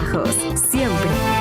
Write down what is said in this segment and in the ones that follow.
altibajos, siempre.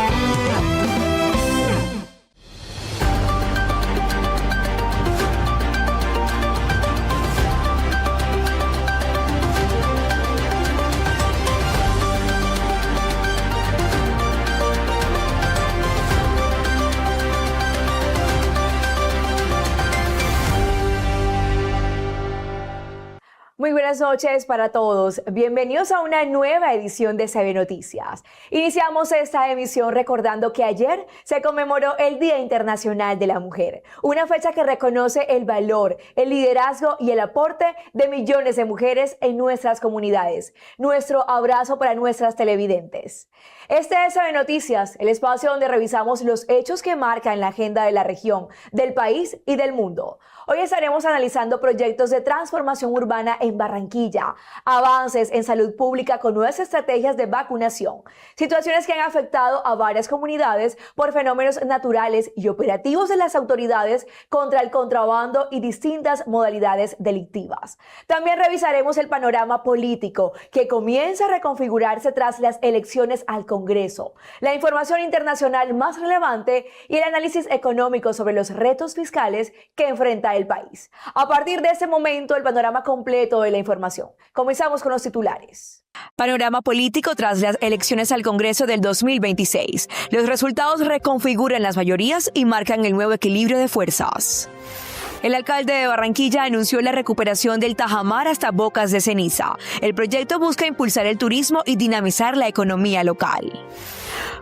Muy buenas noches para todos. Bienvenidos a una nueva edición de CB Noticias. Iniciamos esta emisión recordando que ayer se conmemoró el Día Internacional de la Mujer, una fecha que reconoce el valor, el liderazgo y el aporte de millones de mujeres en nuestras comunidades. Nuestro abrazo para nuestras televidentes. Este es CB Noticias, el espacio donde revisamos los hechos que marcan la agenda de la región, del país y del mundo. Hoy estaremos analizando proyectos de transformación urbana en Barranquilla, avances en salud pública con nuevas estrategias de vacunación, situaciones que han afectado a varias comunidades por fenómenos naturales y operativos de las autoridades contra el contrabando y distintas modalidades delictivas. También revisaremos el panorama político que comienza a reconfigurarse tras las elecciones al Congreso, la información internacional más relevante y el análisis económico sobre los retos fiscales que enfrenta el país. A partir de este momento, el panorama completo de la información. Comenzamos con los titulares. Panorama político tras las elecciones al Congreso del 2026. Los resultados reconfiguran las mayorías y marcan el nuevo equilibrio de fuerzas. El alcalde de Barranquilla anunció la recuperación del Tajamar hasta Bocas de Ceniza. El proyecto busca impulsar el turismo y dinamizar la economía local.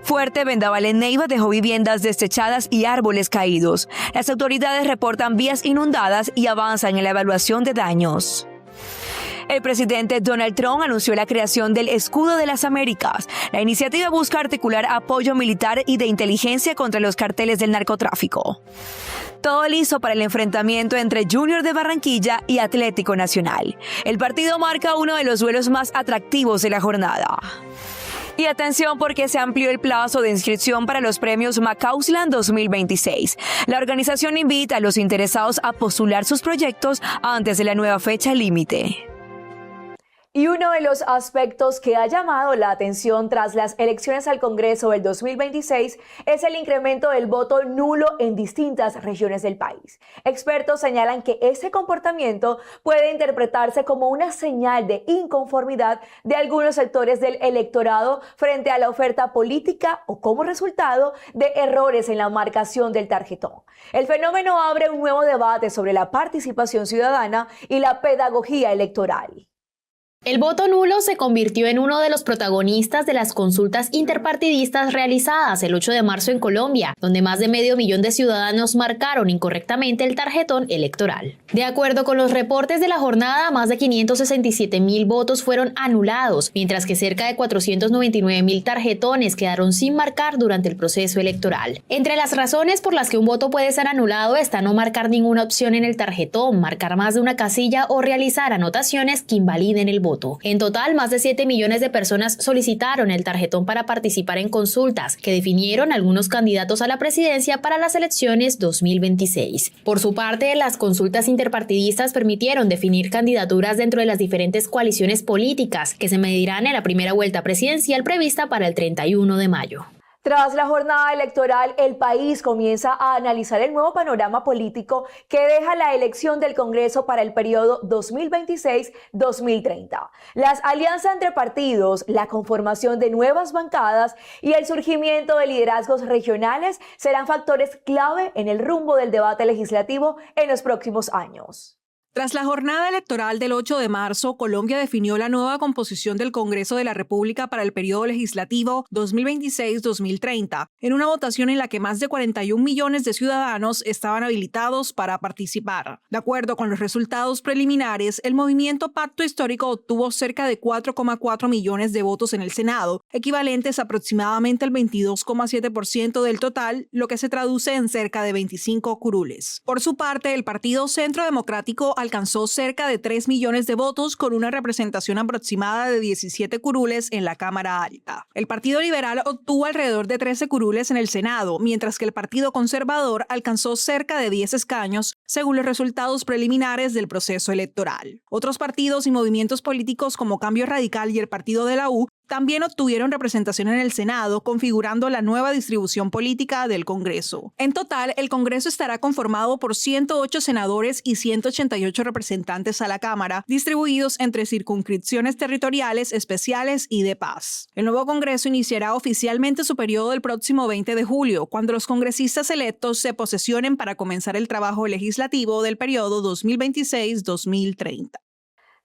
Fuerte vendaval en Neiva dejó viviendas desechadas y árboles caídos. Las autoridades reportan vías inundadas y avanzan en la evaluación de daños. El presidente Donald Trump anunció la creación del Escudo de las Américas. La iniciativa busca articular apoyo militar y de inteligencia contra los carteles del narcotráfico. Todo listo para el enfrentamiento entre Junior de Barranquilla y Atlético Nacional. El partido marca uno de los duelos más atractivos de la jornada. Y atención porque se amplió el plazo de inscripción para los premios Macauslan 2026. La organización invita a los interesados a postular sus proyectos antes de la nueva fecha límite. Y uno de los aspectos que ha llamado la atención tras las elecciones al Congreso del 2026 es el incremento del voto nulo en distintas regiones del país. Expertos señalan que ese comportamiento puede interpretarse como una señal de inconformidad de algunos sectores del electorado frente a la oferta política o como resultado de errores en la marcación del tarjetón. El fenómeno abre un nuevo debate sobre la participación ciudadana y la pedagogía electoral. El voto nulo se convirtió en uno de los protagonistas de las consultas interpartidistas realizadas el 8 de marzo en Colombia, donde más de 500.000 de ciudadanos marcaron incorrectamente el tarjetón electoral. De acuerdo con los reportes de la jornada, más de 567.000 votos fueron anulados, mientras que cerca de 499.000 tarjetones quedaron sin marcar durante el proceso electoral. Entre las razones por las que un voto puede ser anulado está no marcar ninguna opción en el tarjetón, marcar más de una casilla o realizar anotaciones que invaliden el voto. En total, más de 7 millones de personas solicitaron el tarjetón para participar en consultas que definieron algunos candidatos a la presidencia para las elecciones 2026. Por su parte, las consultas interpartidistas permitieron definir candidaturas dentro de las diferentes coaliciones políticas que se medirán en la primera vuelta presidencial prevista para el 31 de mayo. Tras la jornada electoral, el país comienza a analizar el nuevo panorama político que deja la elección del Congreso para el periodo 2026-2030. Las alianzas entre partidos, la conformación de nuevas bancadas y el surgimiento de liderazgos regionales serán factores clave en el rumbo del debate legislativo en los próximos años. Tras la jornada electoral del 8 de marzo, Colombia definió la nueva composición del Congreso de la República para el periodo legislativo 2026-2030, en una votación en la que más de 41 millones de ciudadanos estaban habilitados para participar. De acuerdo con los resultados preliminares, el movimiento Pacto Histórico obtuvo cerca de 4,4 millones de votos en el Senado, equivalentes aproximadamente al 22,7% del total, lo que se traduce en cerca de 25 curules. Por su parte, el Partido Centro Democrático alcanzó cerca de 3 millones de votos con una representación aproximada de 17 curules en la Cámara Alta. El Partido Liberal obtuvo alrededor de 13 curules en el Senado, mientras que el Partido Conservador alcanzó cerca de 10 escaños, según los resultados preliminares del proceso electoral. Otros partidos y movimientos políticos como Cambio Radical y el Partido de la U también obtuvieron representación en el Senado, configurando la nueva distribución política del Congreso. En total, el Congreso estará conformado por 108 senadores y 188 representantes a la Cámara, distribuidos entre circunscripciones territoriales, especiales y de paz. El nuevo Congreso iniciará oficialmente su periodo el próximo 20 de julio, cuando los congresistas electos se posesionen para comenzar el trabajo legislativo del periodo 2026-2030.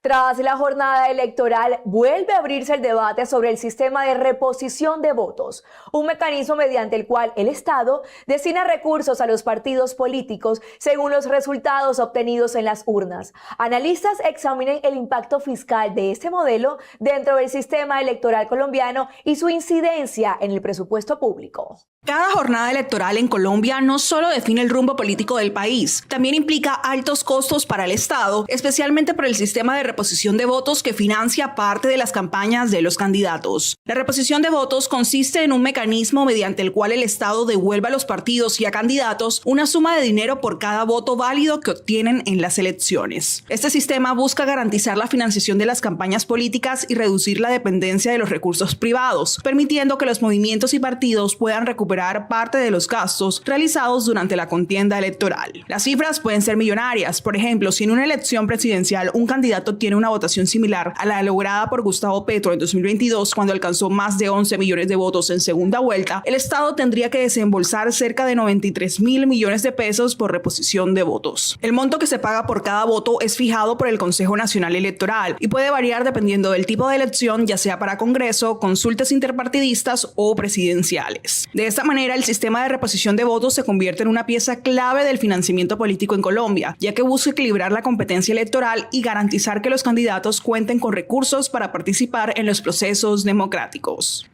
Tras la jornada electoral, vuelve a abrirse el debate sobre el sistema de reposición de votos, un mecanismo mediante el cual el Estado destina recursos a los partidos políticos según los resultados obtenidos en las urnas. Analistas examinan el impacto fiscal de este modelo dentro del sistema electoral colombiano y su incidencia en el presupuesto público. Cada jornada electoral en Colombia no solo define el rumbo político del país, también implica altos costos para el Estado, especialmente por el sistema de reposición de votos que financia parte de las campañas de los candidatos. La reposición de votos consiste en un mecanismo mediante el cual el Estado devuelve a los partidos y a candidatos una suma de dinero por cada voto válido que obtienen en las elecciones. Este sistema busca garantizar la financiación de las campañas políticas y reducir la dependencia de los recursos privados, permitiendo que los movimientos y partidos puedan recuperar parte de los gastos realizados durante la contienda electoral. Las cifras pueden ser millonarias. Por ejemplo, si en una elección presidencial un candidato tiene una votación similar a la lograda por Gustavo Petro en 2022, cuando alcanzó más de 11 millones de votos en segunda vuelta, el Estado tendría que desembolsar cerca de 93.000 millones de pesos por reposición de votos. El monto que se paga por cada voto es fijado por el Consejo Nacional Electoral y puede variar dependiendo del tipo de elección, ya sea para Congreso, consultas interpartidistas o presidenciales. De esta manera, el sistema de reposición de votos se convierte en una pieza clave del financiamiento político en Colombia, ya que busca equilibrar la competencia electoral y garantizar que los candidatos cuenten con recursos para participar en los procesos democráticos.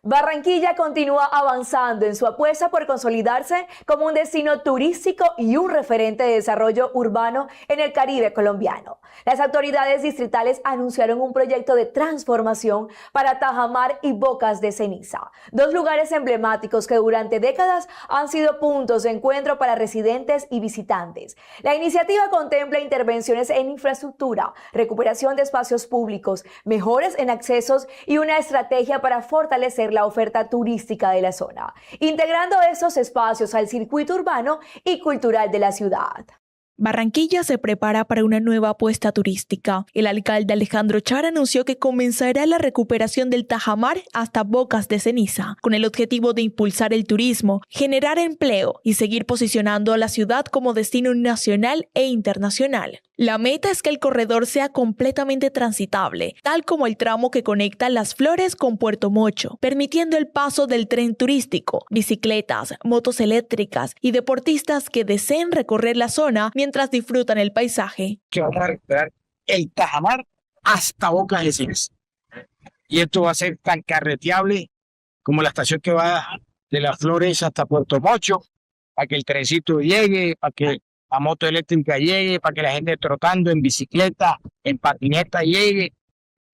Barranquilla continúa avanzando en su apuesta por consolidarse como un destino turístico y un referente de desarrollo urbano en el Caribe colombiano. Las autoridades distritales anunciaron un proyecto de transformación para Tajamar y Bocas de Ceniza, dos lugares emblemáticos que durante décadas han sido puntos de encuentro para residentes y visitantes. La iniciativa contempla intervenciones en infraestructura, recuperación de espacios públicos, mejoras en accesos y una estrategia para fortalecer la oferta turística de la zona, integrando esos espacios al circuito urbano y cultural de la ciudad. Barranquilla se prepara para una nueva apuesta turística. El alcalde Alejandro Char anunció que comenzará la recuperación del Tajamar hasta Bocas de Ceniza, con el objetivo de impulsar el turismo, generar empleo y seguir posicionando a la ciudad como destino nacional e internacional. La meta es que el corredor sea completamente transitable, tal como el tramo que conecta Las Flores con Puerto Mocho, permitiendo el paso del tren turístico, bicicletas, motos eléctricas y deportistas que deseen recorrer la zona mientras disfrutan el paisaje. Que vamos a recuperar el Tajamar hasta Bocas de Ceniza. Y esto va a ser tan carreteable como la estación que va de Las Flores hasta Puerto Mocho, para que el trencito llegue, para que la moto eléctrica llegue, para que la gente trotando en bicicleta, en patineta llegue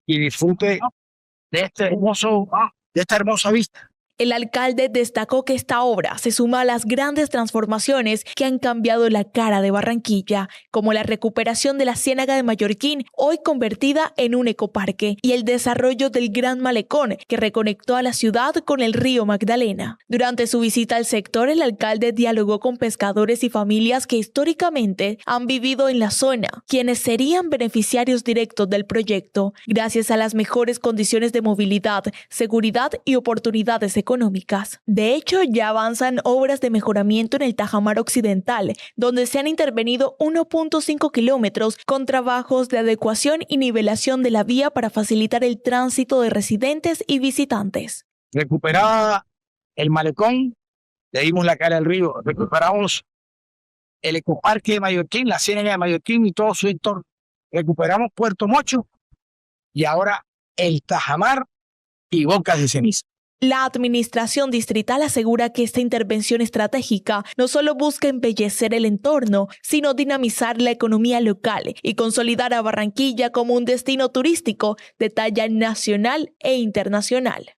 y disfrute de esta hermosa vista. El alcalde destacó que esta obra se suma a las grandes transformaciones que han cambiado la cara de Barranquilla, como la recuperación de la Ciénaga de Mallorquín, hoy convertida en un ecoparque, y el desarrollo del Gran Malecón, que reconectó a la ciudad con el río Magdalena. Durante su visita al sector, el alcalde dialogó con pescadores y familias que históricamente han vivido en la zona, quienes serían beneficiarios directos del proyecto, gracias a las mejores condiciones de movilidad, seguridad y oportunidades económicas. De hecho, ya avanzan obras de mejoramiento en el Tajamar Occidental, donde se han intervenido 1.5 kilómetros con trabajos de adecuación y nivelación de la vía para facilitar el tránsito de residentes y visitantes. Recuperaba el malecón, le dimos la cara al río, recuperamos el ecoparque de Mallorquín, la Ciénaga de Mallorquín y todo su entorno. Recuperamos Puerto Mocho y ahora el Tajamar y Bocas de Ceniza. La administración distrital asegura que esta intervención estratégica no solo busca embellecer el entorno, sino dinamizar la economía local y consolidar a Barranquilla como un destino turístico de talla nacional e internacional.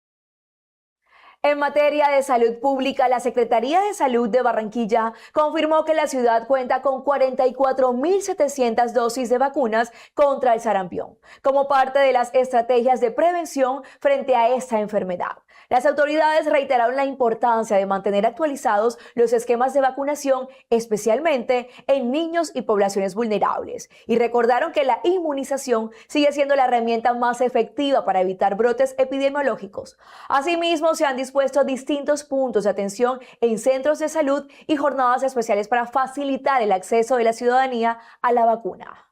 En materia de salud pública, la Secretaría de Salud de Barranquilla confirmó que la ciudad cuenta con 44.700 dosis de vacunas contra el sarampión, como parte de las estrategias de prevención frente a esta enfermedad. Las autoridades reiteraron la importancia de mantener actualizados los esquemas de vacunación, especialmente en niños y poblaciones vulnerables, y recordaron que la inmunización sigue siendo la herramienta más efectiva para evitar brotes epidemiológicos. Asimismo, se han dispuesto distintos puntos de atención en centros de salud y jornadas especiales para facilitar el acceso de la ciudadanía a la vacuna.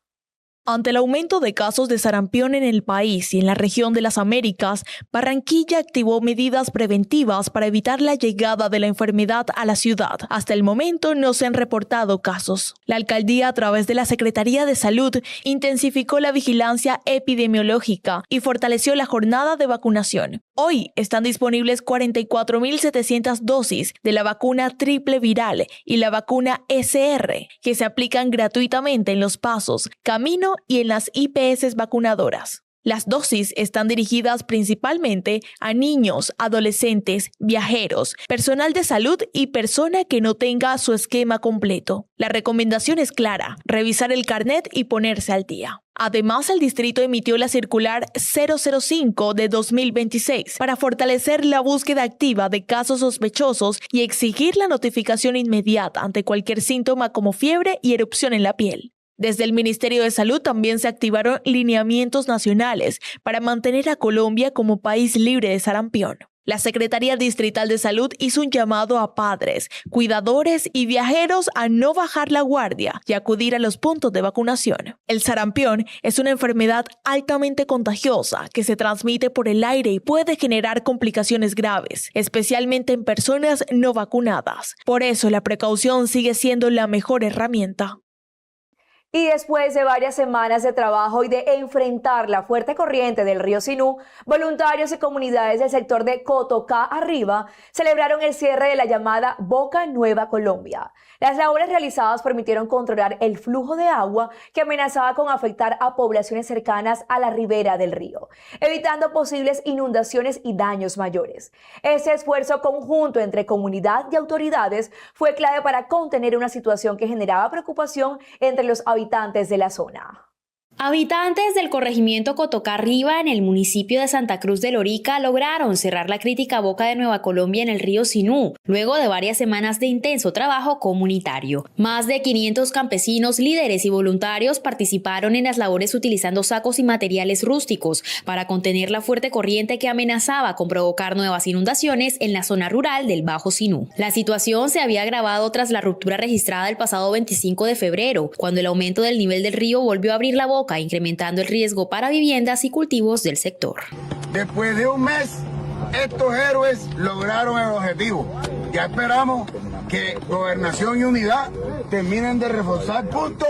Ante el aumento de casos de sarampión en el país y en la región de las Américas, Barranquilla activó medidas preventivas para evitar la llegada de la enfermedad a la ciudad. Hasta el momento no se han reportado casos. La alcaldía, a través de la Secretaría de Salud, intensificó la vigilancia epidemiológica y fortaleció la jornada de vacunación. Hoy están disponibles 44.700 dosis de la vacuna triple viral y la vacuna SR, que se aplican gratuitamente en Los Pasos, Camino y en las IPS vacunadoras. Las dosis están dirigidas principalmente a niños, adolescentes, viajeros, personal de salud y persona que no tenga su esquema completo. La recomendación es clara: revisar el carnet y ponerse al día. Además, el distrito emitió la circular 005 de 2026 para fortalecer la búsqueda activa de casos sospechosos y exigir la notificación inmediata ante cualquier síntoma como fiebre y erupción en la piel. Desde el Ministerio de Salud también se activaron lineamientos nacionales para mantener a Colombia como país libre de sarampión. La Secretaría Distrital de Salud hizo un llamado a padres, cuidadores y viajeros a no bajar la guardia y acudir a los puntos de vacunación. El sarampión es una enfermedad altamente contagiosa que se transmite por el aire y puede generar complicaciones graves, especialmente en personas no vacunadas. Por eso la precaución sigue siendo la mejor herramienta. Y después de varias semanas de trabajo y de enfrentar la fuerte corriente del río Sinú, voluntarios y comunidades del sector de Cotocá Arriba celebraron el cierre de la llamada Boca Nueva Colombia. Las labores realizadas permitieron controlar el flujo de agua que amenazaba con afectar a poblaciones cercanas a la ribera del río, evitando posibles inundaciones y daños mayores. Este esfuerzo conjunto entre comunidad y autoridades fue clave para contener una situación que generaba preocupación entre los habitantes de la zona. Habitantes del corregimiento Cotocá Arriba en el municipio de Santa Cruz de Lorica lograron cerrar la crítica boca de Nueva Colombia en el río Sinú, luego de varias semanas de intenso trabajo comunitario. Más de 500 campesinos, líderes y voluntarios participaron en las labores utilizando sacos y materiales rústicos para contener la fuerte corriente que amenazaba con provocar nuevas inundaciones en la zona rural del Bajo Sinú. La situación se había agravado tras la ruptura registrada el pasado 25 de febrero, cuando el aumento del nivel del río volvió a abrir la boca, incrementando el riesgo para viviendas y cultivos del sector. Después de un mes, estos héroes lograron el objetivo. Ya esperamos que Gobernación y Unidad terminen de reforzar puntos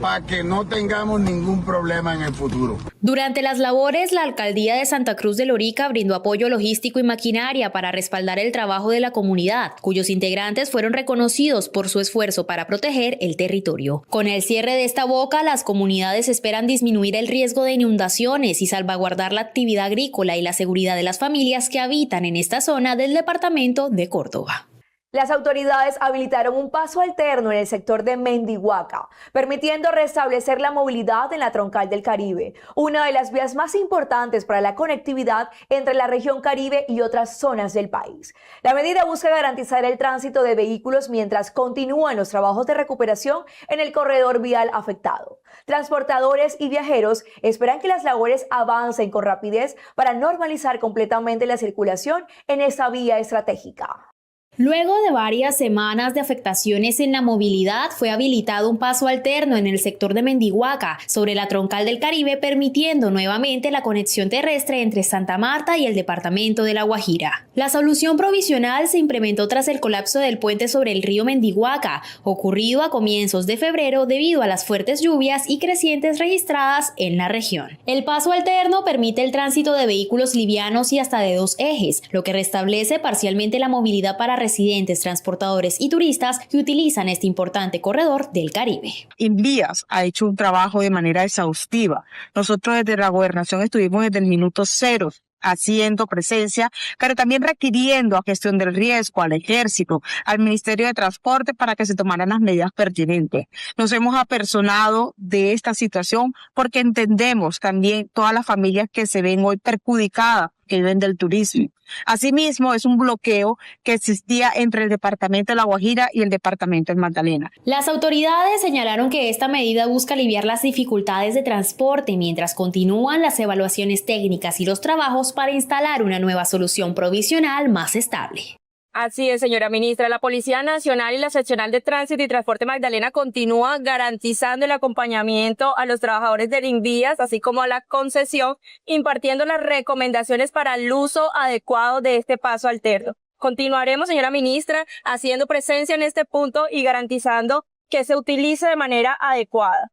para que no tengamos ningún problema en el futuro. Durante las labores, la alcaldía de Santa Cruz de Lorica brindó apoyo logístico y maquinaria para respaldar el trabajo de la comunidad, cuyos integrantes fueron reconocidos por su esfuerzo para proteger el territorio. Con el cierre de esta boca, las comunidades esperan disminuir el riesgo de inundaciones y salvaguardar la actividad agrícola y la seguridad de las familias que habitan en esta zona del departamento de Córdoba. Las autoridades habilitaron un paso alterno en el sector de Mendihuaca, permitiendo restablecer la movilidad en la Troncal del Caribe, una de las vías más importantes para la conectividad entre la región Caribe y otras zonas del país. La medida busca garantizar el tránsito de vehículos mientras continúan los trabajos de recuperación en el corredor vial afectado. Transportadores y viajeros esperan que las labores avancen con rapidez para normalizar completamente la circulación en esta vía estratégica. Luego de varias semanas de afectaciones en la movilidad, fue habilitado un paso alterno en el sector de Mendihuaca, sobre la Troncal del Caribe, permitiendo nuevamente la conexión terrestre entre Santa Marta y el departamento de La Guajira. La solución provisional se implementó tras el colapso del puente sobre el río Mendihuaca, ocurrido a comienzos de febrero debido a las fuertes lluvias y crecientes registradas en la región. El paso alterno permite el tránsito de vehículos livianos y hasta de 2 ejes, lo que restablece parcialmente la movilidad para residentes, transportadores y turistas que utilizan este importante corredor del Caribe. Invías ha hecho un trabajo de manera exhaustiva. Nosotros desde la gobernación estuvimos desde el minuto cero haciendo presencia, pero también requiriendo a gestión del riesgo, al Ejército, al Ministerio de Transporte para que se tomaran las medidas pertinentes. Nos hemos apersonado de esta situación porque entendemos también todas las familias que se ven hoy perjudicadas, que viven del turismo. Asimismo, es un bloqueo que existía entre el departamento de La Guajira y el departamento del Magdalena. Las autoridades señalaron que esta medida busca aliviar las dificultades de transporte mientras continúan las evaluaciones técnicas y los trabajos para instalar una nueva solución provisional más estable. Así es, señora ministra. La Policía Nacional y la Seccional de Tránsito y Transporte Magdalena continúan garantizando el acompañamiento a los trabajadores del Invías, así como a la concesión, impartiendo las recomendaciones para el uso adecuado de este paso alterno. Continuaremos, señora ministra, haciendo presencia en este punto y garantizando que se utilice de manera adecuada.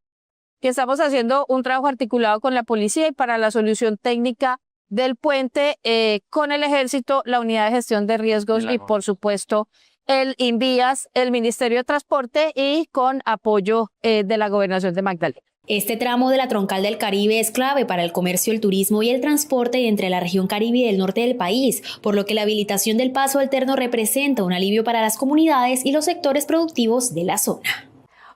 Que estamos haciendo un trabajo articulado con la policía y para la solución técnica del puente con el Ejército, la Unidad de Gestión de Riesgos y, por supuesto, el Invías, el Ministerio de Transporte y con apoyo de la Gobernación de Magdalena. Este tramo de la Troncal del Caribe es clave para el comercio, el turismo y el transporte entre la región Caribe y el norte del país, por lo que la habilitación del paso alterno representa un alivio para las comunidades y los sectores productivos de la zona.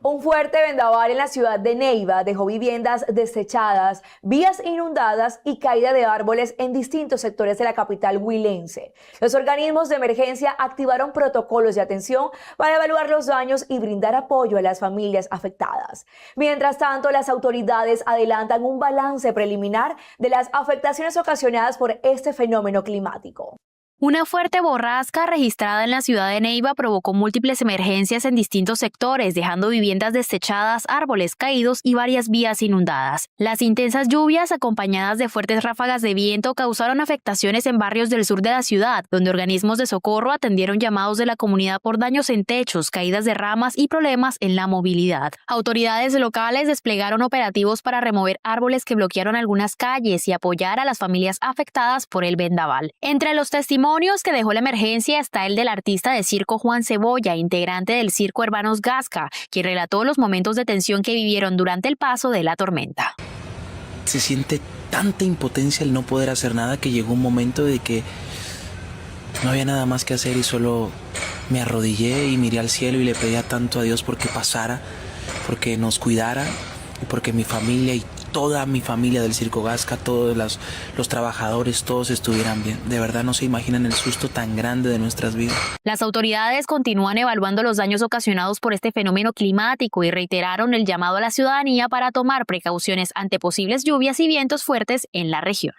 Un fuerte vendaval en la ciudad de Neiva dejó viviendas desechadas, vías inundadas y caída de árboles en distintos sectores de la capital huilense. Los organismos de emergencia activaron protocolos de atención para evaluar los daños y brindar apoyo a las familias afectadas. Mientras tanto, las autoridades adelantan un balance preliminar de las afectaciones ocasionadas por este fenómeno climático. Una fuerte borrasca registrada en la ciudad de Neiva provocó múltiples emergencias en distintos sectores, dejando viviendas desechadas, árboles caídos y varias vías inundadas. Las intensas lluvias, acompañadas de fuertes ráfagas de viento, causaron afectaciones en barrios del sur de la ciudad, donde organismos de socorro atendieron llamados de la comunidad por daños en techos, caídas de ramas y problemas en la movilidad. Autoridades locales desplegaron operativos para remover árboles que bloquearon algunas calles y apoyar a las familias afectadas por el vendaval. Entre los testimonios que dejó la emergencia está el del artista de circo Juan Cebolla, integrante del circo Hermanos Gasca, quien relató los momentos de tensión que vivieron durante el paso de la tormenta. Se siente tanta impotencia el no poder hacer nada que llegó un momento de que no había nada más que hacer y solo me arrodillé y miré al cielo y le pedía tanto a Dios porque pasara, porque nos cuidara y porque mi familia y toda mi familia del Circo Gasca, todos los trabajadores, todos estuvieran bien. De verdad no se imaginan el susto tan grande de nuestras vidas. Las autoridades continúan evaluando los daños ocasionados por este fenómeno climático y reiteraron el llamado a la ciudadanía para tomar precauciones ante posibles lluvias y vientos fuertes en la región.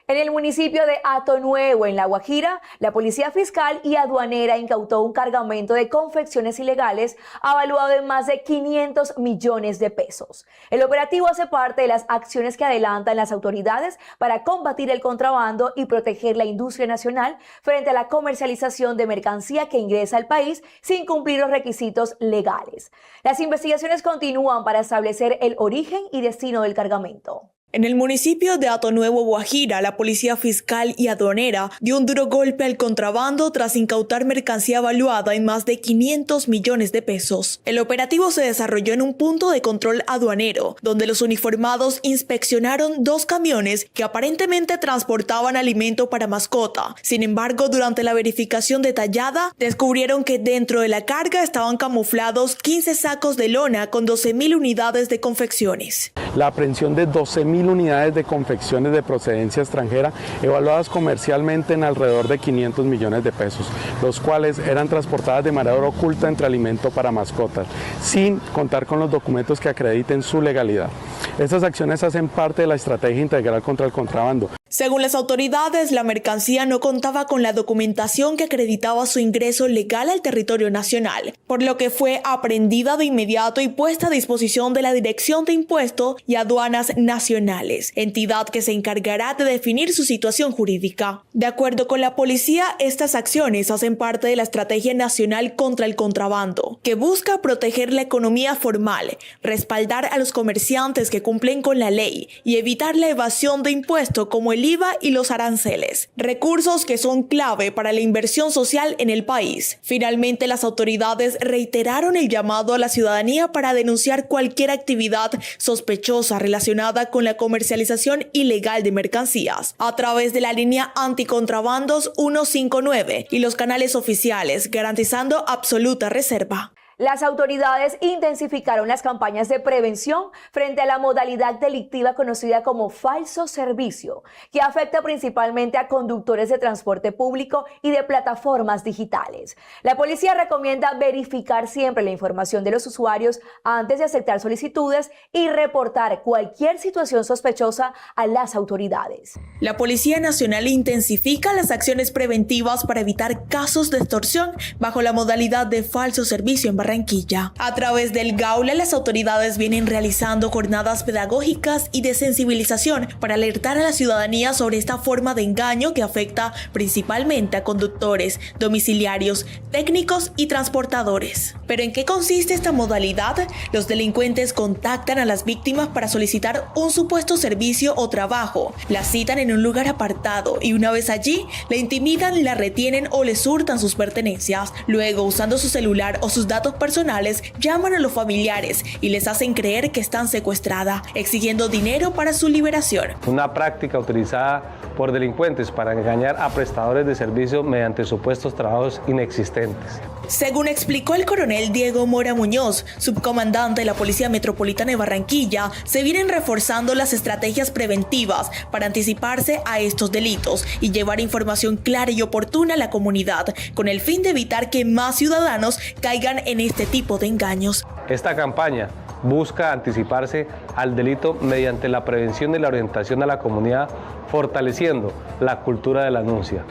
En el municipio de Hato Nuevo, en La Guajira, la Policía Fiscal y Aduanera incautó un cargamento de confecciones ilegales avaluado en más de 500 millones de pesos. El operativo hace parte de las acciones que adelantan las autoridades para combatir el contrabando y proteger la industria nacional frente a la comercialización de mercancía que ingresa al país sin cumplir los requisitos legales. Las investigaciones continúan para establecer el origen y destino del cargamento. En el municipio de Hato Nuevo, Guajira, la Policía Fiscal y Aduanera dio un duro golpe al contrabando tras incautar mercancía valuada en más de 500 millones de pesos. El operativo se desarrolló en un punto de control aduanero, donde los uniformados inspeccionaron 2 camiones que aparentemente transportaban alimento para mascota. Sin embargo, durante la verificación detallada, descubrieron que dentro de la carga estaban camuflados 15 sacos de lona con 12.000 unidades de confecciones. La aprehensión de 12.000 unidades de confecciones de procedencia extranjera evaluadas comercialmente en alrededor de 500 millones de pesos, los cuales eran transportadas de manera oculta entre alimento para mascotas, sin contar con los documentos que acrediten su legalidad. Estas acciones hacen parte de la estrategia integral contra el contrabando. Según las autoridades, la mercancía no contaba con la documentación que acreditaba su ingreso legal al territorio nacional, por lo que fue aprehendida de inmediato y puesta a disposición de la Dirección de Impuestos y Aduanas Nacionales, entidad que se encargará de definir su situación jurídica. De acuerdo con la policía, estas acciones hacen parte de la Estrategia Nacional contra el Contrabando, que busca proteger la economía formal, respaldar a los comerciantes que cumplen con la ley y evitar la evasión de impuestos como el IVA y los aranceles, recursos que son clave para la inversión social en el país. Finalmente, las autoridades reiteraron el llamado a la ciudadanía para denunciar cualquier actividad sospechosa relacionada con la comercialización ilegal de mercancías a través de la línea anticontrabandos 159 y los canales oficiales, garantizando absoluta reserva. Las autoridades intensificaron las campañas de prevención frente a la modalidad delictiva conocida como falso servicio, que afecta principalmente a conductores de transporte público y de plataformas digitales. La policía recomienda verificar siempre la información de los usuarios antes de aceptar solicitudes y reportar cualquier situación sospechosa a las autoridades. La Policía Nacional intensifica las acciones preventivas para evitar casos de extorsión bajo la modalidad de falso servicio en Barranquilla. A través del Gaula, las autoridades vienen realizando jornadas pedagógicas y de sensibilización para alertar a la ciudadanía sobre esta forma de engaño que afecta principalmente a conductores, domiciliarios, técnicos y transportadores. ¿Pero en qué consiste esta modalidad? Los delincuentes contactan a las víctimas para solicitar un supuesto servicio o trabajo, la citan en un lugar apartado y una vez allí, la intimidan, la retienen o les hurtan sus pertenencias. Luego, usando su celular o sus datos personales, llaman a los familiares y les hacen creer que están secuestrada, exigiendo dinero para su liberación. Una práctica utilizada por delincuentes para engañar a prestadores de servicios mediante supuestos trabajos inexistentes. Según explicó el coronel Diego Mora Muñoz, subcomandante de la Policía Metropolitana de Barranquilla, se vienen reforzando las estrategias preventivas para anticiparse a estos delitos y llevar información clara y oportuna a la comunidad, con el fin de evitar que más ciudadanos caigan en este tipo de engaños. Esta campaña busca anticiparse al delito mediante la prevención y la orientación a la comunidad, fortaleciendo la cultura de la denuncia.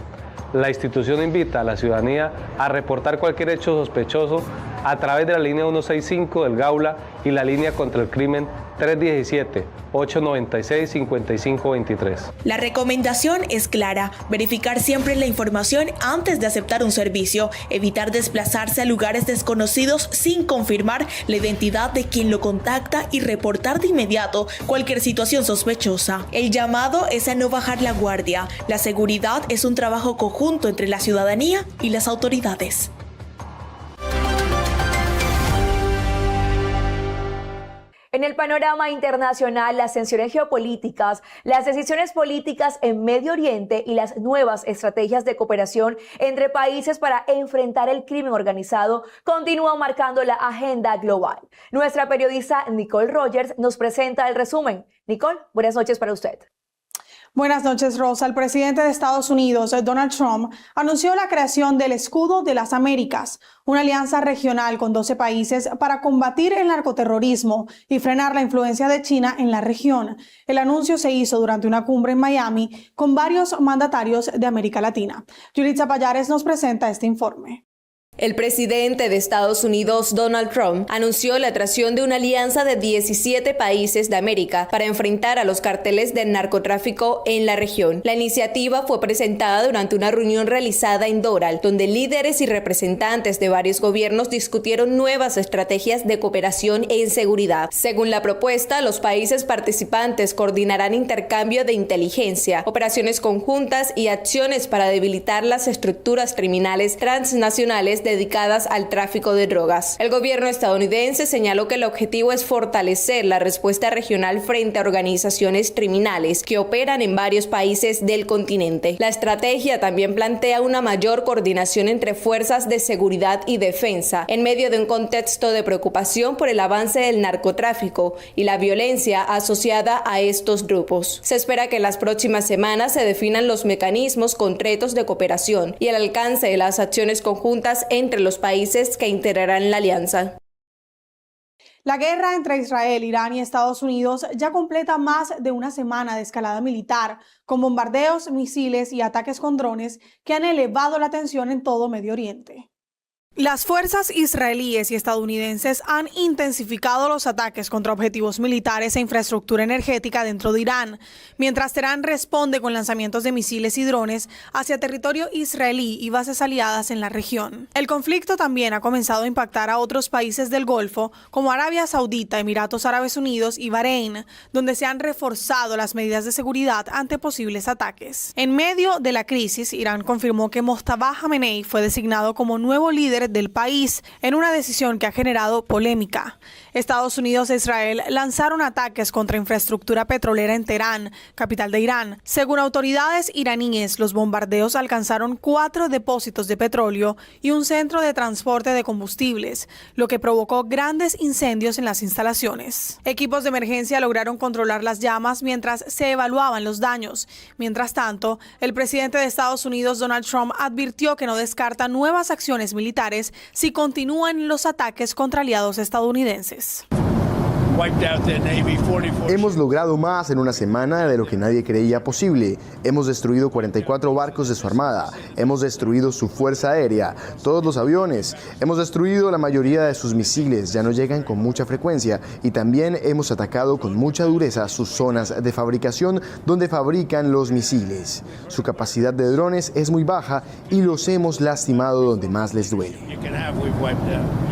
La institución invita a la ciudadanía a reportar cualquier hecho sospechoso a través de la línea 165 del Gaula y la línea contra el crimen 317-896-5523. La recomendación es clara: verificar siempre la información antes de aceptar un servicio, evitar desplazarse a lugares desconocidos sin confirmar la identidad de quien lo contacta y reportar de inmediato cualquier situación sospechosa. El llamado es a no bajar la guardia. La seguridad es un trabajo conjunto entre la ciudadanía y las autoridades. En el panorama internacional, las tensiones geopolíticas, las decisiones políticas en Medio Oriente y las nuevas estrategias de cooperación entre países para enfrentar el crimen organizado continúan marcando la agenda global. Nuestra periodista Nicole Rogers nos presenta el resumen. Nicole, buenas noches para usted. Buenas noches, Rosa. El presidente de Estados Unidos, Donald Trump, anunció la creación del Escudo de las Américas, una alianza regional con 12 países para combatir el narcoterrorismo y frenar la influencia de China en la región. El anuncio se hizo durante una cumbre en Miami con varios mandatarios de América Latina. Yulitza Payares nos presenta este informe. El presidente de Estados Unidos, Donald Trump, anunció la creación de una alianza de 17 países de América para enfrentar a los carteles del narcotráfico en la región. La iniciativa fue presentada durante una reunión realizada en Doral, donde líderes y representantes de varios gobiernos discutieron nuevas estrategias de cooperación en seguridad. Según la propuesta, los países participantes coordinarán intercambio de inteligencia, operaciones conjuntas y acciones para debilitar las estructuras criminales transnacionales dedicadas al tráfico de drogas. El gobierno estadounidense señaló que el objetivo es fortalecer la respuesta regional frente a organizaciones criminales que operan en varios países del continente. La estrategia también plantea una mayor coordinación entre fuerzas de seguridad y defensa en medio de un contexto de preocupación por el avance del narcotráfico y la violencia asociada a estos grupos. Se espera que en las próximas semanas se definan los mecanismos concretos de cooperación y el alcance de las acciones conjuntas entre los países que integrarán la alianza. La guerra entre Israel, Irán y Estados Unidos ya completa más de una semana de escalada militar, con bombardeos, misiles y ataques con drones que han elevado la tensión en todo Medio Oriente. Las fuerzas israelíes y estadounidenses han intensificado los ataques contra objetivos militares e infraestructura energética dentro de Irán, mientras Teherán responde con lanzamientos de misiles y drones hacia territorio israelí y bases aliadas en la región. El conflicto también ha comenzado a impactar a otros países del Golfo, como Arabia Saudita, Emiratos Árabes Unidos y Bahrein, donde se han reforzado las medidas de seguridad ante posibles ataques. En medio de la crisis, Irán confirmó que Mojtaba Khamenei fue designado como nuevo líder del país, en una decisión que ha generado polémica. Estados Unidos e Israel lanzaron ataques contra infraestructura petrolera en Teherán, capital de Irán. Según autoridades iraníes, los bombardeos alcanzaron 4 depósitos de petróleo y un centro de transporte de combustibles, lo que provocó grandes incendios en las instalaciones. Equipos de emergencia lograron controlar las llamas mientras se evaluaban los daños. Mientras tanto, el presidente de Estados Unidos, Donald Trump, advirtió que no descarta nuevas acciones militares si continúan los ataques contra aliados estadounidenses. Hemos logrado más en una semana de lo que nadie creía posible. Hemos destruido 44 barcos de su armada. Hemos destruido su fuerza aérea, todos los aviones. Hemos destruido la mayoría de sus misiles, ya no llegan con mucha frecuencia. Y también hemos atacado con mucha dureza sus zonas de fabricación donde fabrican los misiles. Su capacidad de drones es muy baja y los hemos lastimado donde más les duele.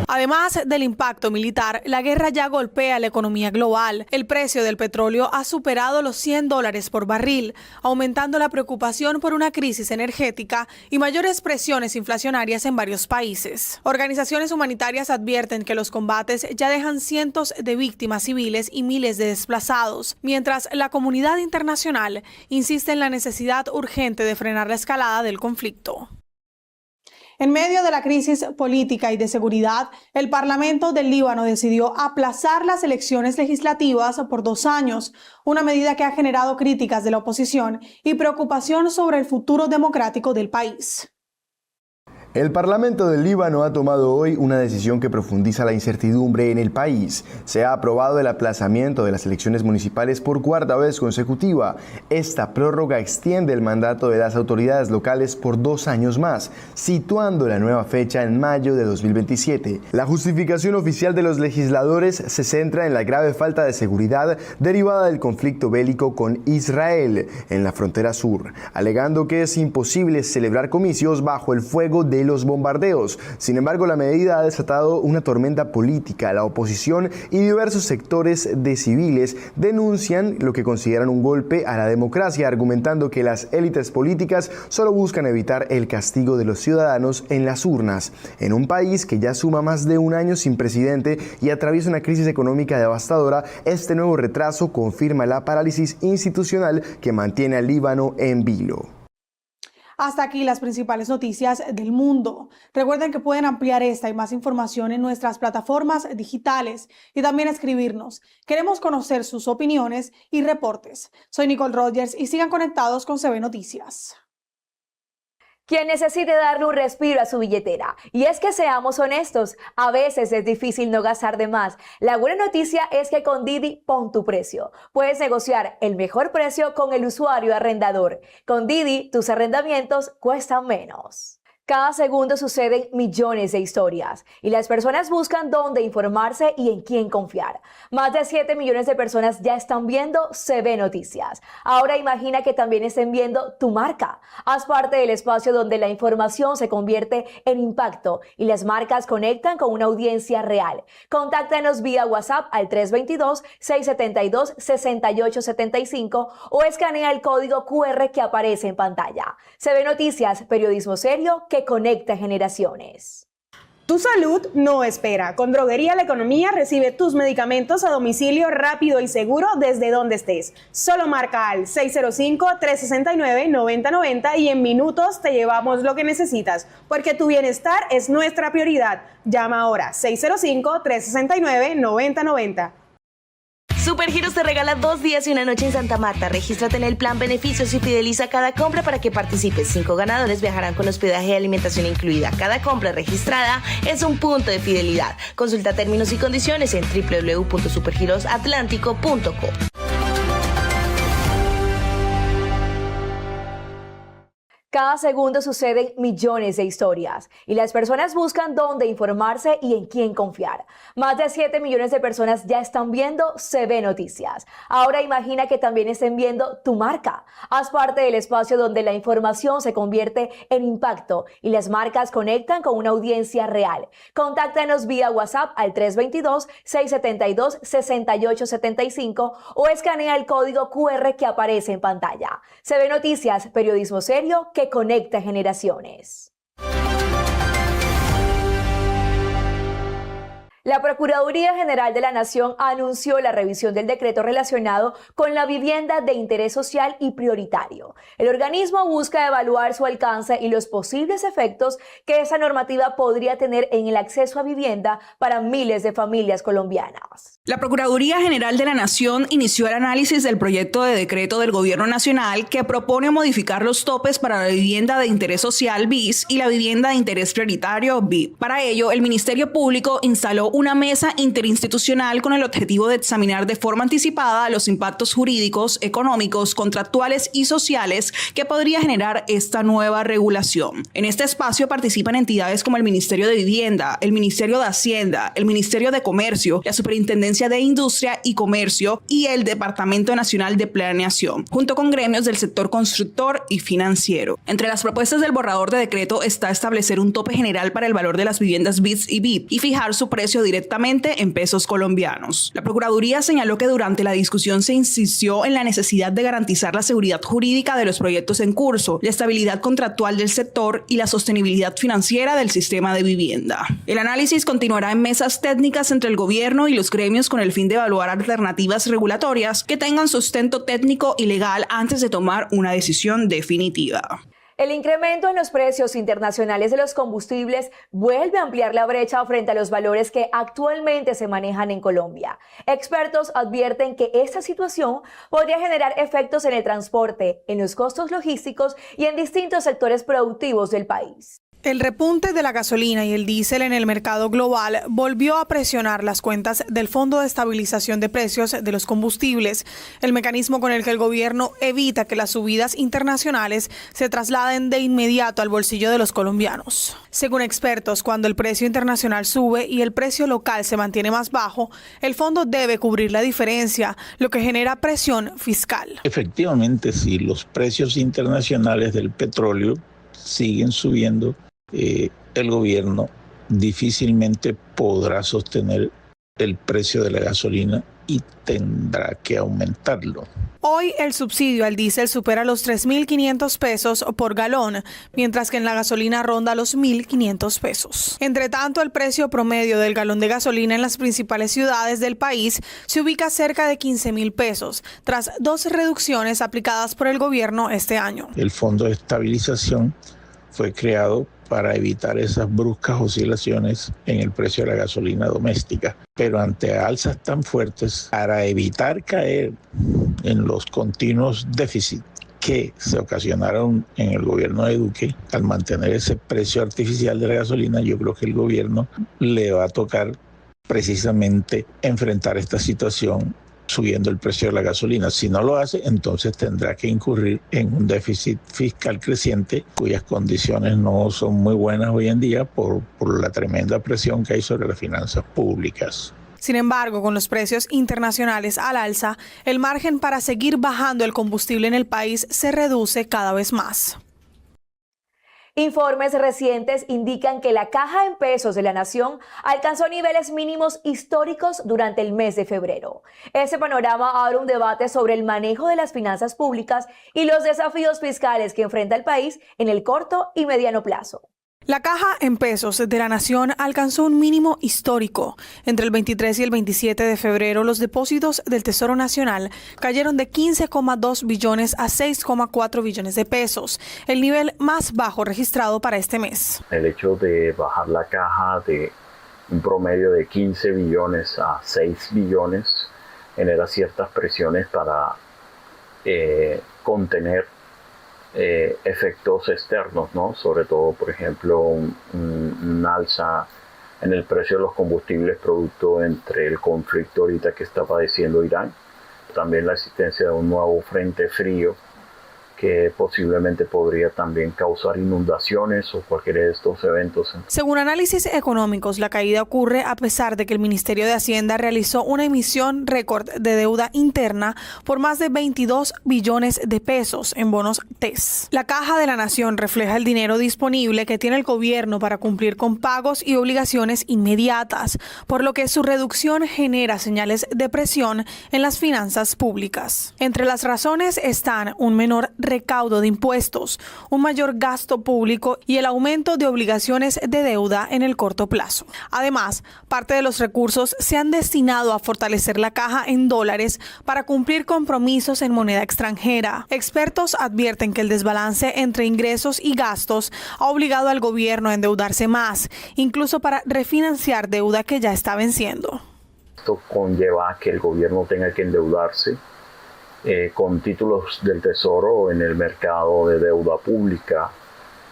Además del impacto militar, la guerra ya golpea la economía global. El precio del petróleo ha superado los $100 por barril, aumentando la preocupación por una crisis energética y mayores presiones inflacionarias en varios países. Organizaciones humanitarias advierten que los combates ya dejan cientos de víctimas civiles y miles de desplazados, mientras la comunidad internacional insiste en la necesidad urgente de frenar la escalada del conflicto. En medio de la crisis política y de seguridad, el Parlamento del Líbano decidió aplazar las elecciones legislativas por 2 años, una medida que ha generado críticas de la oposición y preocupación sobre el futuro democrático del país. El Parlamento del Líbano ha tomado hoy una decisión que profundiza la incertidumbre en el país. Se ha aprobado el aplazamiento de las elecciones municipales por 4ª vez consecutiva. Esta prórroga extiende el mandato de las autoridades locales por 2 años más, situando la nueva fecha en mayo de 2027. La justificación oficial de los legisladores se centra en la grave falta de seguridad derivada del conflicto bélico con Israel en la frontera sur, alegando que es imposible celebrar comicios bajo el fuego de los bombardeos. Sin embargo, la medida ha desatado una tormenta política. La oposición y diversos sectores de civiles denuncian lo que consideran un golpe a la democracia, argumentando que las élites políticas solo buscan evitar el castigo de los ciudadanos en las urnas. En un país que ya suma más de 1 año sin presidente y atraviesa una crisis económica devastadora, este nuevo retraso confirma la parálisis institucional que mantiene al Líbano en vilo. Hasta aquí las principales noticias del mundo. Recuerden que pueden ampliar esta y más información en nuestras plataformas digitales y también escribirnos. Queremos conocer sus opiniones y reportes. Soy Nicole Rogers y sigan conectados con CB Noticias. Quien necesite darle un respiro a su billetera. Y es que seamos honestos, a veces es difícil no gastar de más. La buena noticia es que con Didi pon tu precio. Puedes negociar el mejor precio con el usuario arrendador. Con Didi, tus arrendamientos cuestan menos. Cada segundo suceden millones de historias y las personas buscan dónde informarse y en quién confiar. Más de 7 millones de personas ya están viendo CB Noticias. Ahora imagina que también estén viendo tu marca. Haz parte del espacio donde la información se convierte en impacto y las marcas conectan con una audiencia real. Contáctanos vía WhatsApp al 322-672-6875 o escanea el código QR que aparece en pantalla. CB Noticias, periodismo serio que conecta generaciones. Tu salud no espera. Con Droguería La Economía recibe tus medicamentos a domicilio rápido y seguro desde donde estés. Solo marca al 605-369-9090 y en minutos te llevamos lo que necesitas, porque tu bienestar es nuestra prioridad. Llama ahora 605-369-9090. Supergiros te regala 2 días y 1 noche en Santa Marta. Regístrate en el plan beneficios y fideliza cada compra para que participes. 5 ganadores viajarán con hospedaje y alimentación incluida. Cada compra registrada es un punto de fidelidad. Consulta términos y condiciones en www.supergirosatlántico.com. Cada segundo suceden millones de historias y las personas buscan dónde informarse y en quién confiar. Más de 7 millones de personas ya están viendo CB Noticias. Ahora imagina que también estén viendo tu marca. Haz parte del espacio donde la información se convierte en impacto y las marcas conectan con una audiencia real. Contáctanos vía WhatsApp al 322-672-6875 o escanea el código QR que aparece en pantalla. CB Noticias, periodismo serio que conecta generaciones. La Procuraduría General de la Nación anunció la revisión del decreto relacionado con la vivienda de interés social y prioritario. El organismo busca evaluar su alcance y los posibles efectos que esa normativa podría tener en el acceso a vivienda para miles de familias colombianas. La Procuraduría General de la Nación inició el análisis del proyecto de decreto del Gobierno Nacional que propone modificar los topes para la vivienda de interés social BIS y la vivienda de interés prioritario BIP. Para ello, el Ministerio Público instaló una mesa interinstitucional con el objetivo de examinar de forma anticipada los impactos jurídicos, económicos, contractuales y sociales que podría generar esta nueva regulación. En este espacio participan entidades como el Ministerio de Vivienda, el Ministerio de Hacienda, el Ministerio de Comercio, la Superintendencia de Industria y Comercio y el Departamento Nacional de Planeación, junto con gremios del sector constructor y financiero. Entre las propuestas del borrador de decreto está establecer un tope general para el valor de las viviendas BIS y BIP y fijar su precio directamente en pesos colombianos. La Procuraduría señaló que durante la discusión se insistió en la necesidad de garantizar la seguridad jurídica de los proyectos en curso, la estabilidad contractual del sector y la sostenibilidad financiera del sistema de vivienda. El análisis continuará en mesas técnicas entre el gobierno y los gremios con el fin de evaluar alternativas regulatorias que tengan sustento técnico y legal antes de tomar una decisión definitiva. El incremento en los precios internacionales de los combustibles vuelve a ampliar la brecha frente a los valores que actualmente se manejan en Colombia. Expertos advierten que esta situación podría generar efectos en el transporte, en los costos logísticos y en distintos sectores productivos del país. El repunte de la gasolina y el diésel en el mercado global volvió a presionar las cuentas del Fondo de Estabilización de Precios de los Combustibles, el mecanismo con el que el gobierno evita que las subidas internacionales se trasladen de inmediato al bolsillo de los colombianos. Según expertos, cuando el precio internacional sube y el precio local se mantiene más bajo, el fondo debe cubrir la diferencia, lo que genera presión fiscal. Efectivamente, si los precios internacionales del petróleo siguen subiendo, el gobierno difícilmente podrá sostener el precio de la gasolina y tendrá que aumentarlo. Hoy el subsidio al diésel supera los 3.500 pesos por galón, mientras que en la gasolina ronda los 1.500 pesos. Entre tanto, el precio promedio del galón de gasolina en las principales ciudades del país se ubica cerca de 15.000 pesos, tras 2 reducciones aplicadas por el gobierno este año. El Fondo de Estabilización fue creado para evitar esas bruscas oscilaciones en el precio de la gasolina doméstica. Pero ante alzas tan fuertes, para evitar caer en los continuos déficits que se ocasionaron en el gobierno de Duque, al mantener ese precio artificial de la gasolina, yo creo que el gobierno le va a tocar precisamente enfrentar esta situación subiendo el precio de la gasolina. Si no lo hace, entonces tendrá que incurrir en un déficit fiscal creciente, cuyas condiciones no son muy buenas hoy en día por la tremenda presión que hay sobre las finanzas públicas. Sin embargo, con los precios internacionales al alza, el margen para seguir bajando el combustible en el país se reduce cada vez más. Informes recientes indican que la caja en pesos de la nación alcanzó niveles mínimos históricos durante el mes de febrero. Ese panorama abre un debate sobre el manejo de las finanzas públicas y los desafíos fiscales que enfrenta el país en el corto y mediano plazo. La caja en pesos de la nación alcanzó un mínimo histórico. Entre el 23 y el 27 de febrero, los depósitos del Tesoro Nacional cayeron de 15,2 billones a 6,4 billones de pesos, el nivel más bajo registrado para este mes. El hecho de bajar la caja de un promedio de 15 billones a 6 billones genera ciertas presiones para contener efectos externos, ¿no? Sobre todo, por ejemplo, un alza en el precio de los combustibles producto entre el conflicto ahorita que está padeciendo Irán, también la existencia de un nuevo frente frío que que posiblemente podría también causar inundaciones o cualquiera de estos eventos. Según análisis económicos, la caída ocurre a pesar de que el Ministerio de Hacienda realizó una emisión récord de deuda interna por más de 22 billones de pesos en bonos TES. La Caja de la Nación refleja el dinero disponible que tiene el gobierno para cumplir con pagos y obligaciones inmediatas, por lo que su reducción genera señales de presión en las finanzas públicas. Entre las razones están un menor recaudo de impuestos, un mayor gasto público y el aumento de obligaciones de deuda en el corto plazo. Además, parte de los recursos se han destinado a fortalecer la caja en dólares para cumplir compromisos en moneda extranjera. Expertos advierten que el desbalance entre ingresos y gastos ha obligado al gobierno a endeudarse más, incluso para refinanciar deuda que ya está venciendo. Esto conlleva a que el gobierno tenga que endeudarse con títulos del Tesoro en el mercado de deuda pública,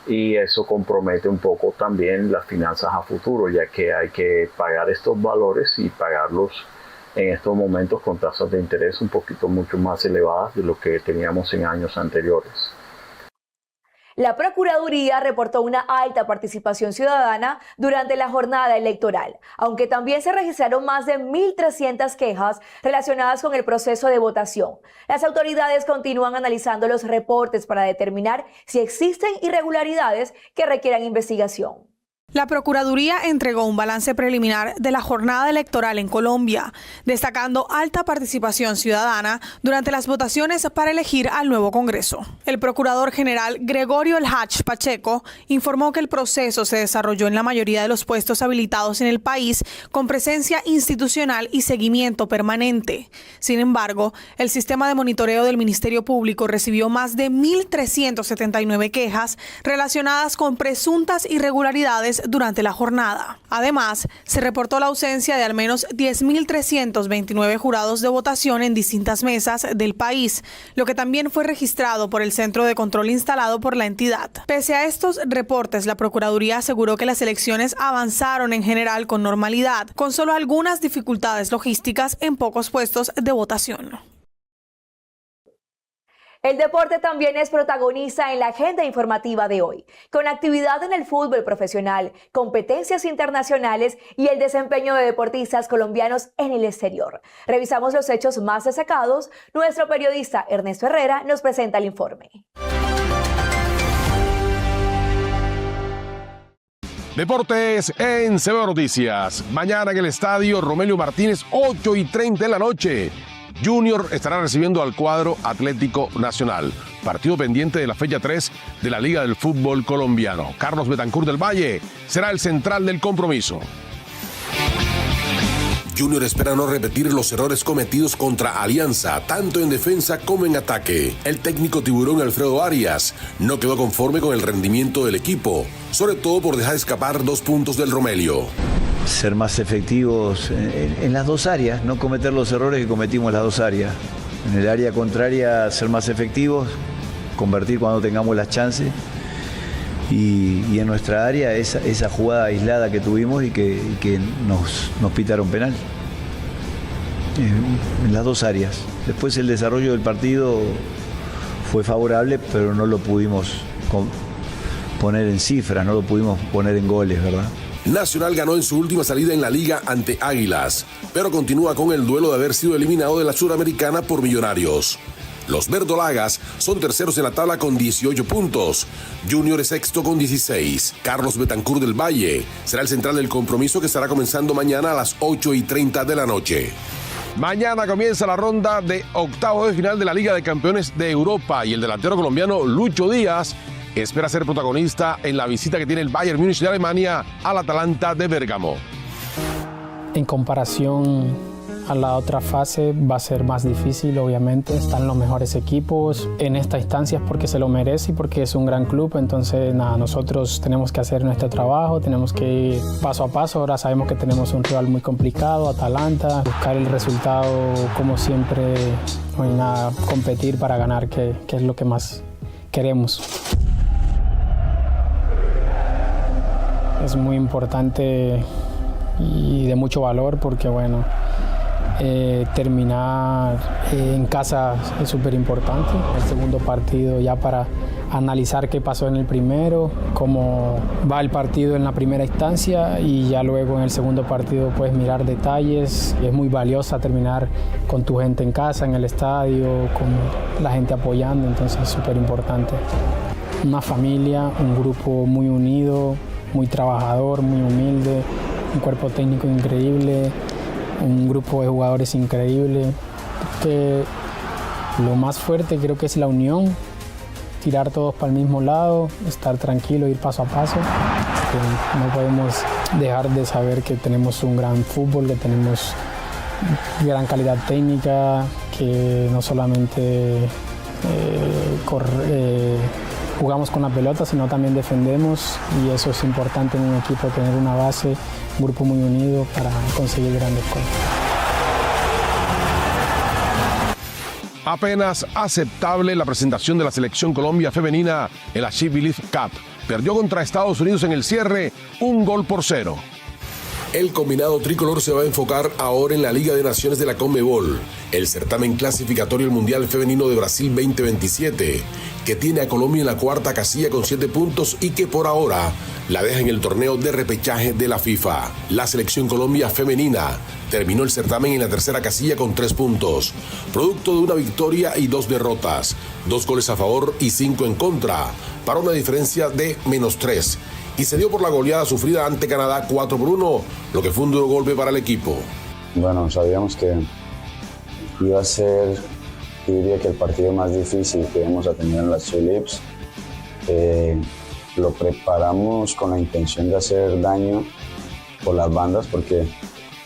y eso compromete un poco también las finanzas a futuro, ya que hay que pagar estos valores y pagarlos en estos momentos con tasas de interés un poquito mucho más elevadas de lo que teníamos en años anteriores. La Procuraduría reportó una alta participación ciudadana durante la jornada electoral, aunque también se registraron más de 1.300 quejas relacionadas con el proceso de votación. Las autoridades continúan analizando los reportes para determinar si existen irregularidades que requieran investigación. La Procuraduría entregó un balance preliminar de la jornada electoral en Colombia, destacando alta participación ciudadana durante las votaciones para elegir al nuevo Congreso. El Procurador General Gregorio El Hach Pacheco informó que el proceso se desarrolló en la mayoría de los puestos habilitados en el país con presencia institucional y seguimiento permanente. Sin embargo, el sistema de monitoreo del Ministerio Público recibió más de 1.379 quejas relacionadas con presuntas irregularidades durante la jornada. Además, se reportó la ausencia de al menos 10.329 jurados de votación en distintas mesas del país, lo que también fue registrado por el centro de control instalado por la entidad. Pese a estos reportes, la Procuraduría aseguró que las elecciones avanzaron en general con normalidad, con solo algunas dificultades logísticas en pocos puestos de votación. El deporte también es protagonista en la agenda informativa de hoy, con actividad en el fútbol profesional, competencias internacionales y el desempeño de deportistas colombianos en el exterior. Revisamos los hechos más destacados. Nuestro periodista Ernesto Herrera nos presenta el informe. Deportes en CB Noticias. Mañana en el estadio Romelio Martínez, 8:30 de la noche. Junior estará recibiendo al cuadro Atlético Nacional. Partido pendiente de la fecha 3 de la Liga del Fútbol Colombiano. Carlos Betancur del Valle será el central del compromiso. Junior espera no repetir los errores cometidos contra Alianza, tanto en defensa como en ataque. El técnico tiburón Alfredo Arias no quedó conforme con el rendimiento del equipo, sobre todo por dejar escapar 2 puntos del Romelio. Ser más efectivos en las dos áreas, no cometer los errores que cometimos en las dos áreas. En el área contraria, ser más efectivos, convertir cuando tengamos las chances. Y en nuestra área, esa jugada aislada que tuvimos y que nos pitaron penal. En las dos áreas. Después el desarrollo del partido fue favorable, pero no lo pudimos poner en cifras, no lo pudimos poner en goles, ¿verdad? Nacional ganó en su última salida en la liga ante Águilas, pero continúa con el duelo de haber sido eliminado de la Suramericana por Millonarios. Los verdolagas son terceros en la tabla con 18 puntos. Junior es sexto con 16. Carlos Betancur del Valle será el central del compromiso que estará comenzando mañana a las 8:30 de la noche. Mañana comienza la ronda de octavo de final de la Liga de Campeones de Europa y el delantero colombiano Lucho Díaz espera ser protagonista en la visita que tiene el Bayern Múnich de Alemania al Atalanta de Bérgamo. En comparación a la otra fase va a ser más difícil, obviamente. Están los mejores equipos en esta instancia porque se lo merece y porque es un gran club. Entonces, nosotros tenemos que hacer nuestro trabajo, tenemos que ir paso a paso. Ahora sabemos que tenemos un rival muy complicado, Atalanta. Buscar el resultado, como siempre, no hay nada, competir para ganar, que es lo que más queremos. Es muy importante y de mucho valor porque, bueno, terminar en casa es súper importante. El segundo partido ya para analizar qué pasó en el primero, cómo va el partido en la primera instancia y ya luego en el segundo partido puedes mirar detalles. Es muy valiosa terminar con tu gente en casa, en el estadio, con la gente apoyando, entonces es súper importante. Una familia, un grupo muy unido, muy trabajador, muy humilde, un cuerpo técnico increíble, un grupo de jugadores increíble. Que lo más fuerte creo que es la unión, tirar todos para el mismo lado, estar tranquilo, ir paso a paso. Que no podemos dejar de saber que tenemos un gran fútbol, que tenemos gran calidad técnica, que no solamente jugamos con la pelota, sino también defendemos, y eso es importante en un equipo, tener una base, un grupo muy unido para conseguir grandes cosas. Apenas aceptable la presentación de la selección Colombia femenina en la She Believes Cup. Perdió contra Estados Unidos en el cierre, 1-0. El combinado tricolor se va a enfocar ahora en la Liga de Naciones de la Conmebol, el certamen clasificatorio al Mundial Femenino de Brasil 2027, que tiene a Colombia en la cuarta casilla con 7 puntos y que por ahora la deja en el torneo de repechaje de la FIFA. La selección Colombia femenina terminó el certamen en la tercera casilla con 3 puntos, producto de una victoria y 2 derrotas, 2 goles a favor y 5 en contra, para una diferencia de -3. Y se dio por la goleada sufrida ante Canadá 4-1, lo que fue un duro golpe para el equipo. Bueno, sabíamos que iba a ser, yo diría que el partido más difícil que íbamos a tener en las She Believes. Lo preparamos con la intención de hacer daño por las bandas, porque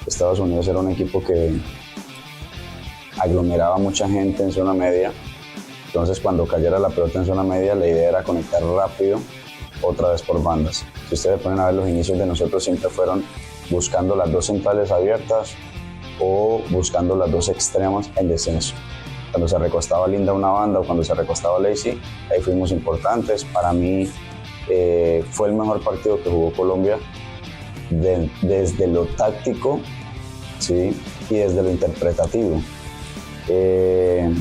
Estados Unidos era un equipo que aglomeraba mucha gente en zona media. Entonces, cuando cayera la pelota en zona media, la idea era conectar rápido otra vez por bandas. Si ustedes ponen a ver, los inicios de nosotros siempre fueron buscando las 2 centrales abiertas o buscando las 2 extremos en descenso. Cuando se recostaba Linda una banda o cuando se recostaba Lacey, ahí fuimos importantes. Para mí fue el mejor partido que jugó Colombia desde lo táctico, ¿sí? Y desde lo interpretativo. En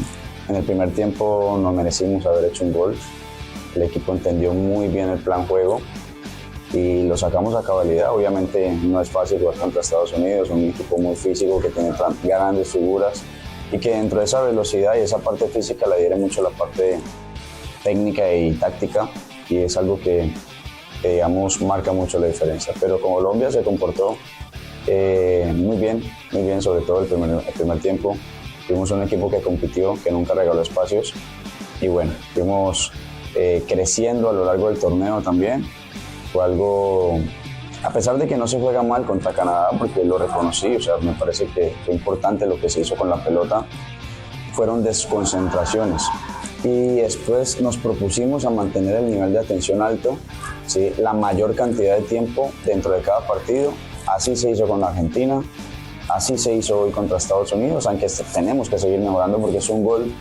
el primer tiempo no merecimos haber hecho un gol. El equipo entendió muy bien el plan juego y lo sacamos a cabalidad. Obviamente no es fácil jugar contra Estados Unidos, un equipo muy físico que tiene grandes figuras y que dentro de esa velocidad y esa parte física le adhiere mucho la parte técnica y táctica, y es algo que digamos marca mucho la diferencia. Pero con Colombia se comportó muy bien, sobre todo el primer tiempo. Fuimos un equipo que compitió, que nunca regaló espacios, y bueno, fuimos creciendo a lo largo del torneo también. Fue algo, a pesar de que no se juega mal contra Canadá, porque lo reconocí, o sea, me parece que fue importante lo que se hizo con la pelota, fueron desconcentraciones. Y después nos propusimos a mantener el nivel de atención alto, ¿sí? La mayor cantidad de tiempo dentro de cada partido. Así se hizo con Argentina, así se hizo hoy contra Estados Unidos, aunque tenemos que seguir mejorando porque es un gol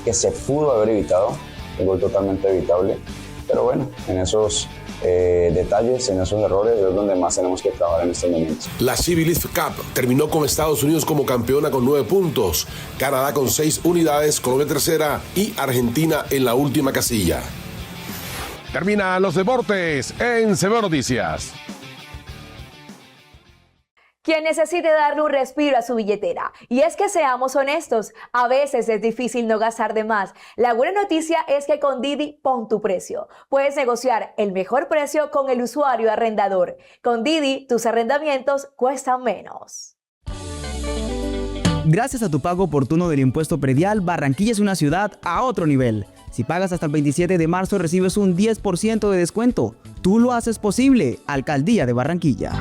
que se pudo haber evitado, un gol totalmente evitable, pero bueno, en esos detalles, en esos errores es donde más tenemos que trabajar en estos momentos. La She Believes Cup terminó con Estados Unidos como campeona con 9 puntos, Canadá con 6 unidades, Colombia tercera y Argentina en la última casilla. Terminan los deportes en CB Noticias. Quien necesite darle un respiro a su billetera. Y es que seamos honestos, a veces es difícil no gastar de más. La buena noticia es que con Didi pon tu precio. Puedes negociar el mejor precio con el usuario arrendador. Con Didi, tus arrendamientos cuestan menos. Gracias a tu pago oportuno del impuesto predial, Barranquilla es una ciudad a otro nivel. Si pagas hasta el 27 de marzo recibes un 10% de descuento. Tú lo haces posible. Alcaldía de Barranquilla.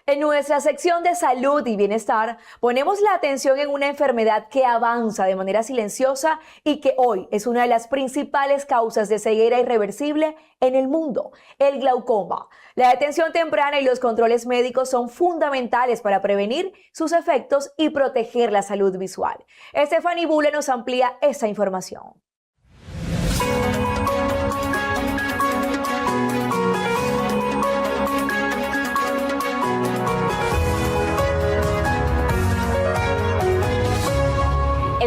En nuestra sección de salud y bienestar, ponemos la atención en una enfermedad que avanza de manera silenciosa y que hoy es una de las principales causas de ceguera irreversible en el mundo, el glaucoma. La detención temprana y los controles médicos son fundamentales para prevenir sus efectos y proteger la salud visual. Stephanie Bule nos amplía esta información.